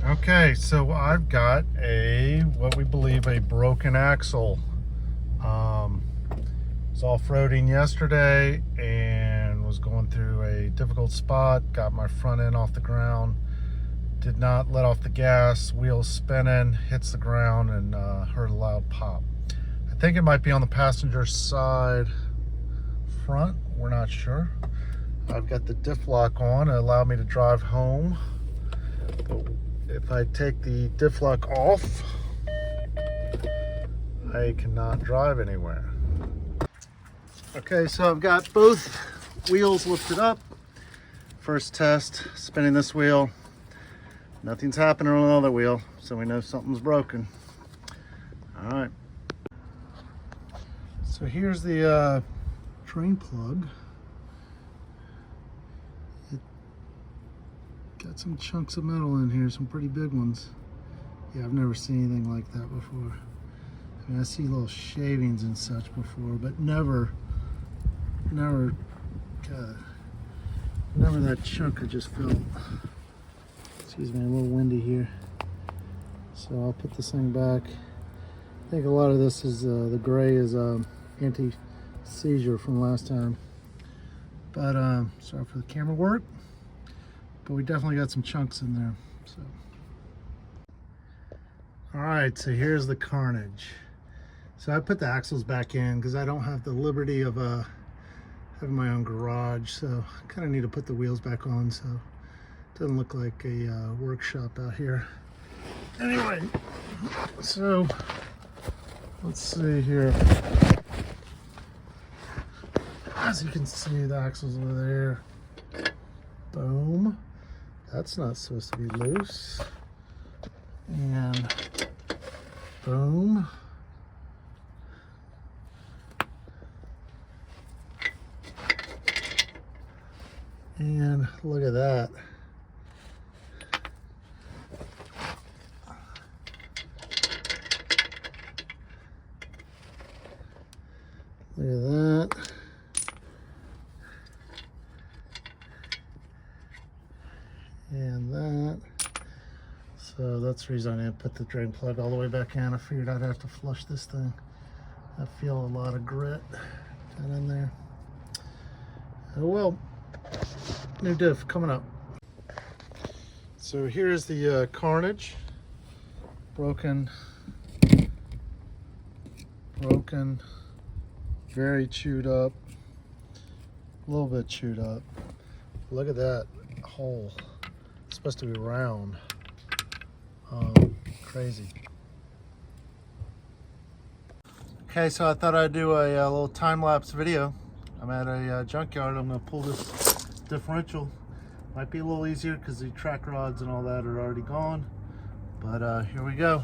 Okay, so I've got what we believe a broken axle. Was off-roading yesterday and was going through a difficult spot, got my front end off the ground, did not let off the gas, wheels spinning, hits the ground, and heard a loud pop. I think it might be on the passenger side front, we're not sure. I've got the diff lock on, it allowed me to drive home. But if I take the diff lock off, I cannot drive anywhere. Okay, so I've got both wheels lifted up. First test, spinning this wheel. Nothing's happening on the other wheel, so we know something's broken. All right. So here's the drain plug. It got some chunks of metal in here, some pretty big ones. Yeah, I've never seen anything like that before. I mean, I see little shavings and such before, but never that chunk I just felt. Excuse me, a little windy here. So I'll put this thing back. I think a lot of this is, the gray is anti-seizure from last time. But sorry for the camera work, but we definitely got some chunks in there. So, all right, so here's the carnage. So I put the axles back in because I don't have the liberty of having my own garage, so I kind of need to put the wheels back on so it doesn't look like a workshop out here. Anyway, so let's see here. As you can see, the axles over there. Boom. That's not supposed to be loose. And boom. And look at that. Look at that. And that. So that's the reason I didn't put the drain plug all the way back in. I figured I'd have to flush this thing. I feel a lot of grit down in there. Oh well. New diff coming up. So here's the carnage. Broken, very chewed up, a little bit chewed up. Look at that hole. It's supposed to be round. Crazy. Okay, so I thought I'd do a little time-lapse video. I'm at a junkyard. I'm gonna pull this differential. Might be a little easier because the track rods and all that are already gone, but here we go.